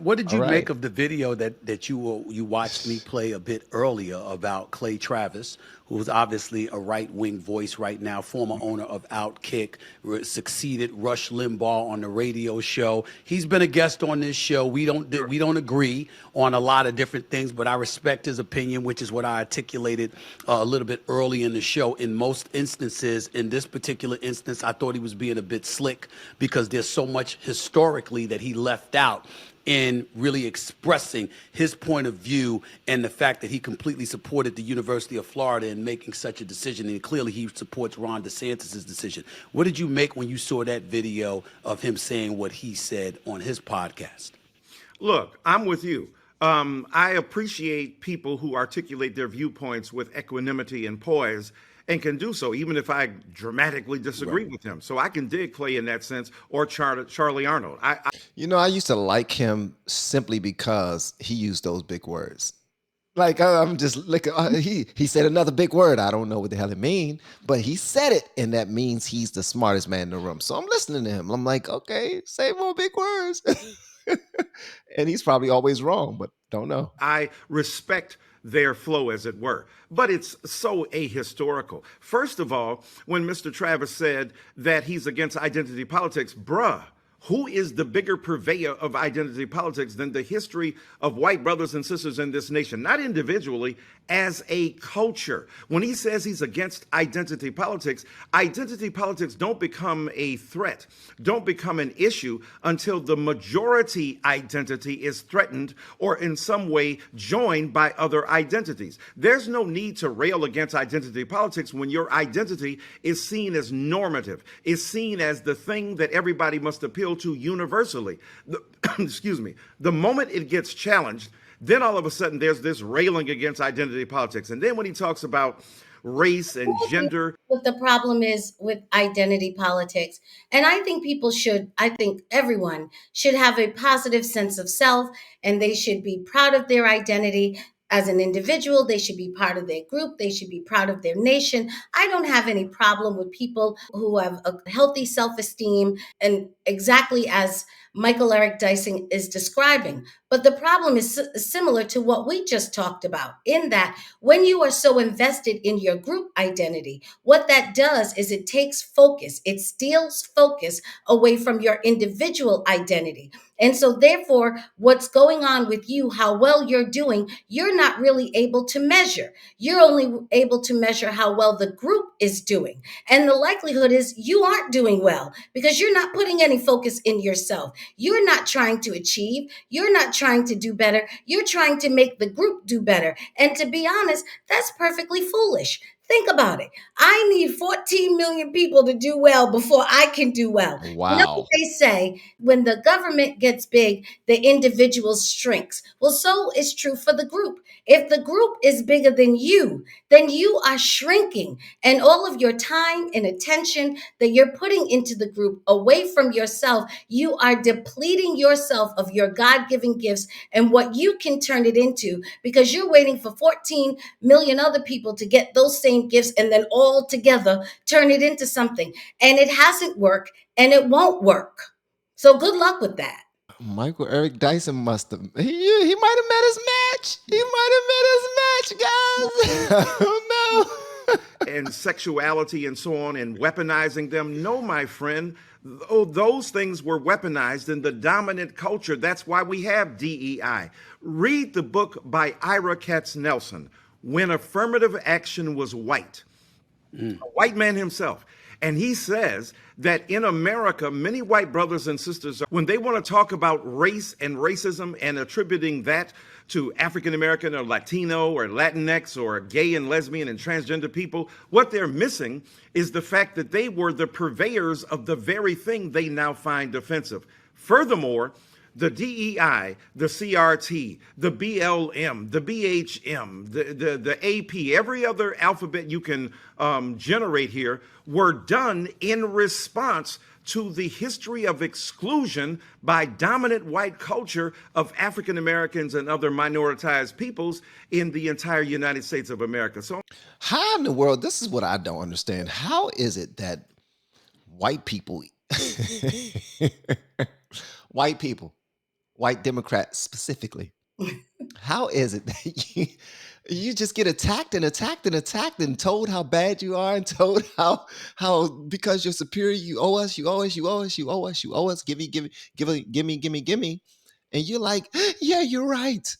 What did All you right. make of the video that you watched me play a bit earlier about Clay Travis, who is obviously a right wing voice right now, former owner of Outkick, succeeded Rush Limbaugh on the radio show. He's been a guest on this show. Sure. We don't agree on a lot of different things, but I respect his opinion, which is what I articulated a little bit early in the show. In most instances, in this particular instance, I thought he was being a bit slick because there's so much historically that he left out in really expressing his point of view and the fact that he completely supported the University of Florida in making such a decision. And clearly he supports Ron DeSantis' decision. What did you make when you saw that video of him saying what he said on his podcast? Look, I'm with you. I appreciate people who articulate their viewpoints with equanimity and poise and can do so, even if I dramatically disagree Right. with him. So I can dig Clay in that sense, or Charlie Arnold. I used to like him simply because he used those big words. Like I'm just like he said another big word. I don't know what the hell it mean, but he said it, and that means he's the smartest man in the room. So I'm listening to him. I'm like, okay, say more big words. And he's probably always wrong, but don't know. I respect their flow, as it were. But it's so ahistorical. First of all, when Mr. Travis said that he's against identity politics, bruh, who is the bigger purveyor of identity politics than the history of white brothers and sisters in this nation? Not individually, as a culture. When he says he's against identity politics don't become a threat, don't become an issue until the majority identity is threatened or in some way joined by other identities. There's no need to rail against identity politics when your identity is seen as normative, is seen as the thing that everybody must appeal to universally. Excuse me. The moment it gets challenged, then all of a sudden there's this railing against identity politics. And then when he talks about race and gender, What the problem is with identity politics. And I think I think everyone should have a positive sense of self and they should be proud of their identity as an individual. They should be part of their group. They should be proud of their nation. I don't have any problem with people who have a healthy self esteem and exactly as Michael Eric Dyson is describing. But the problem is similar to what we just talked about, in that when you are so invested in your group identity, what that does is it takes focus, it steals focus away from your individual identity. And so, therefore, what's going on with you, how well you're doing, you're not really able to measure. You're only able to measure how well the group is doing. And the likelihood is you aren't doing well because you're not putting any focus in yourself. You're not trying to achieve. You're not trying to do better. You're trying to make the group do better. And to be honest, that's perfectly foolish. Think about it. I need 14 million people to do well before I can do well. You know what Wow. they say? When the government gets big, the individual shrinks. Well, so is true for the group. If the group is bigger than you, then you are shrinking. And all of your time and attention that you're putting into the group away from yourself, you are depleting yourself of your God given gifts and what you can turn it into because you're waiting for 14 million other people to get those same gifts and then all together turn it into something. And it hasn't worked and it won't work. So good luck with that. Michael Eric Dyson must have he might have met his match. He might have met his match, guys. Oh no. and sexuality and so on and weaponizing them. No, my friend, oh, those things were weaponized in the dominant culture. That's why we have DEI. Read the book by Ira Katz Nelson, When Affirmative Action Was White, a white man himself. And he says that in America, many white brothers and sisters, when they want to talk about race and racism and attributing that to African American or Latino or Latinx or gay and lesbian and transgender people, what they're missing is the fact that they were the purveyors of the very thing they now find offensive. Furthermore, the DEI, the CRT, the BLM, the BHM, the AP, every other alphabet you can generate here were done in response to the history of exclusion by dominant white culture of African Americans and other minoritized peoples in the entire United States of America. So How in the world? This is what I don't understand. How is it that white people, white people, white Democrats specifically. How is it that you just get attacked and attacked and attacked and told how bad you are and told how because you're superior you owe us, you owe us, you owe us, you owe us, you owe us, give me, and you're like, yeah, you're right.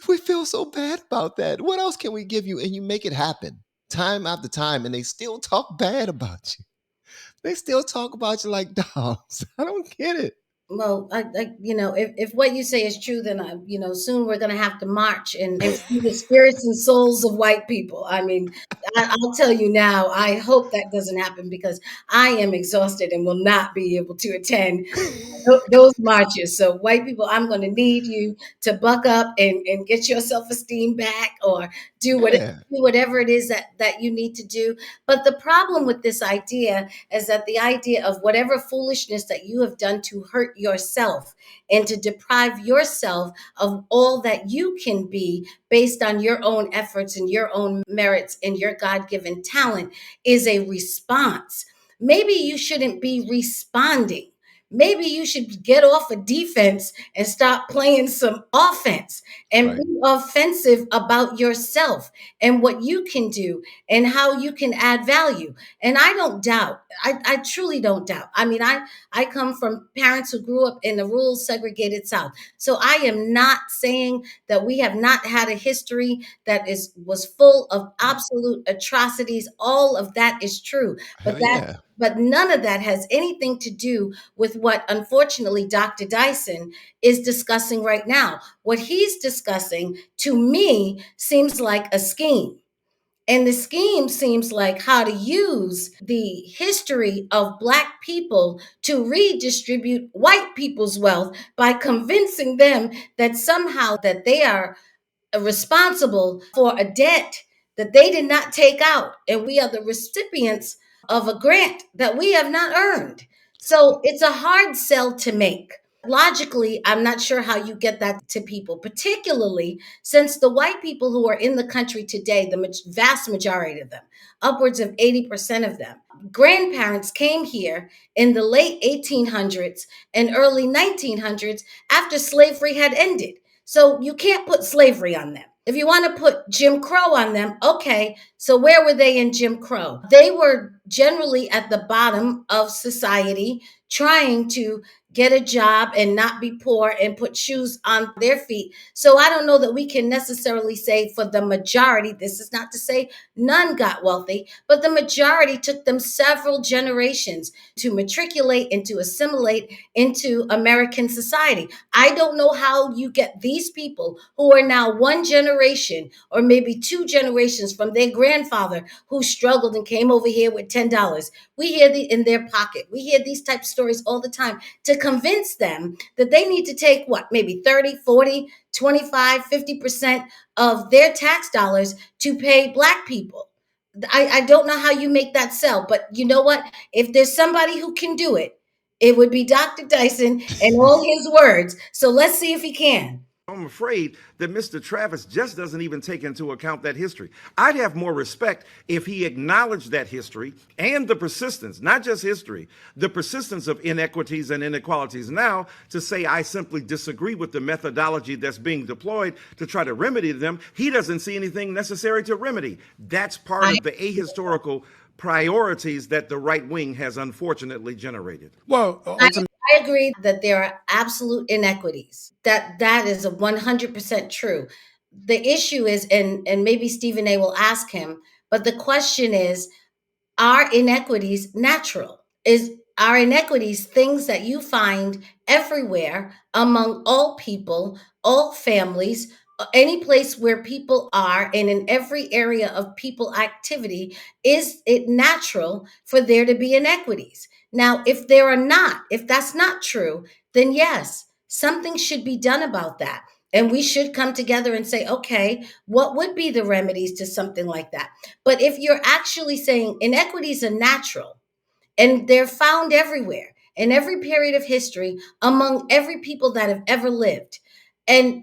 We feel so bad about that. What else can we give you? And you make it happen time after time, and they still talk bad about you. They still talk about you like dogs. I don't get it. Well, if what you say is true, then soon we're going to have to march and free the spirits and souls of white people. I mean, I'll tell you now. I hope that doesn't happen because I am exhausted and will not be able to attend those marches. So, white people, I'm going to need you to buck up and get your self esteem back, or do whatever Yeah. do whatever it is that you need to do. But the problem with this idea is that the idea of whatever foolishness that you have done to hurt yourself and to deprive yourself of all that you can be based on your own efforts and your own merits and your God-given talent is a response. Maybe you shouldn't be responding. Maybe you should get off of defense and stop playing some offense and Right. be offensive about yourself and what you can do and how you can add value. And I don't doubt, I truly don't doubt. I mean, I come from parents who grew up in the rural segregated South. So I am not saying that we have not had a history that was full of absolute atrocities. All of that is true. But Hell yeah. but none of that has anything to do with what, unfortunately, Dr. Dyson is discussing right now. What he's discussing, to me, seems like a scheme. And the scheme seems like how to use the history of Black people to redistribute white people's wealth by convincing them that somehow that they are responsible for a debt that they did not take out. And we are the recipients of a grant that we have not earned. So it's a hard sell to make. Logically, I'm not sure how you get that to people, particularly since the white people who are in the country today, the vast majority of them, upwards of 80% of them, grandparents came here in the late 1800s and early 1900s after slavery had ended. So you can't put slavery on them. If you want to put Jim Crow on them, okay. So where were they in Jim Crow? They were generally at the bottom of society, trying to get a job and not be poor and put shoes on their feet. So I don't know that we can necessarily say for the majority, this is not to say none got wealthy, but the majority took them several generations to matriculate and to assimilate into American society. I don't know how you get these people who are now one generation or maybe two generations from their grandfather who struggled and came over here with $10. We hear in their pocket. We hear these type of stories all the time to convince them that they need to take what, maybe 30, 40, 25, 50% of their tax dollars to pay Black people. I don't know how you make that sell, but you know what? If there's somebody who can do it, it would be Dr. Dyson and all his words. So let's see if he can. I'm afraid that Mr. Travis just doesn't even take into account that history. I'd have more respect if he acknowledged that history and the persistence, not just history, the persistence of inequities and inequalities. Now, to say I simply disagree with the methodology that's being deployed to try to remedy them, he doesn't see anything necessary to remedy. That's part of the ahistorical priorities that the right wing has unfortunately generated. Well, I agree that there are absolute inequities. That is a 100% true. The issue is, and maybe Stephen A will ask him, but the question is, are inequities natural? Are inequities things that you find everywhere among all people, all families, any place where people are, and in every area of people activity? Is it natural for there to be inequities? Now, if there are not, if that's not true, then yes, something should be done about that. And we should come together and say, okay, what would be the remedies to something like that? But if you're actually saying inequities are natural and they're found everywhere in every period of history among every people that have ever lived,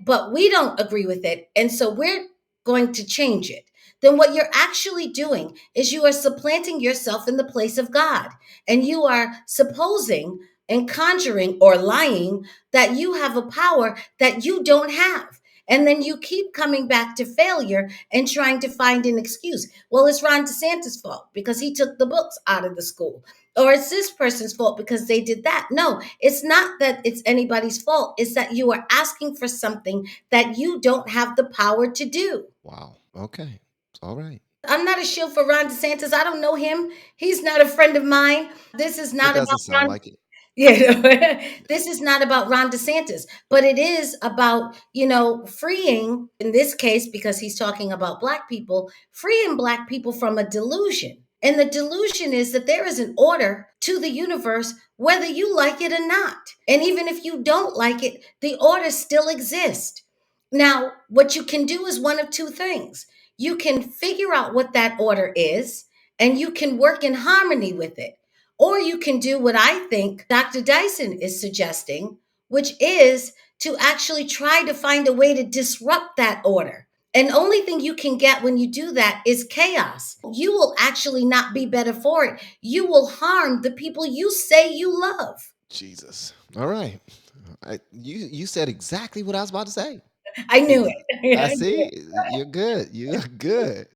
but we don't agree with it, and so we're going to change it, then what you're actually doing is you are supplanting yourself in the place of God. And you are supposing and conjuring or lying that you have a power that you don't have. And then you keep coming back to failure and trying to find an excuse. Well, it's Ron DeSantis' fault because he took the books out of the school. Or it's this person's fault because they did that. No, it's not that it's anybody's fault. It's that you are asking for something that you don't have the power to do. Wow. Okay. All right. I'm not a shield for Ron DeSantis. I don't know him. He's not a friend of mine. This is It not about doesn't sound Ron. like it. Yeah, this is not about Ron DeSantis, but it is about, freeing, in this case, because he's talking about Black people, freeing Black people from a delusion. And the delusion is that there is an order to the universe, whether you like it or not. And even if you don't like it, the order still exists. Now, what you can do is one of two things. You can figure out what that order is, and you can work in harmony with it. Or you can do what I think Dr. Dyson is suggesting, which is to actually try to find a way to disrupt that order. And the only thing you can get when you do that is chaos. You will actually not be better for it. You will harm the people you say you love. Jesus. All right. You said exactly what I was about to say. I knew Ex- I it. see. You're good. You're good.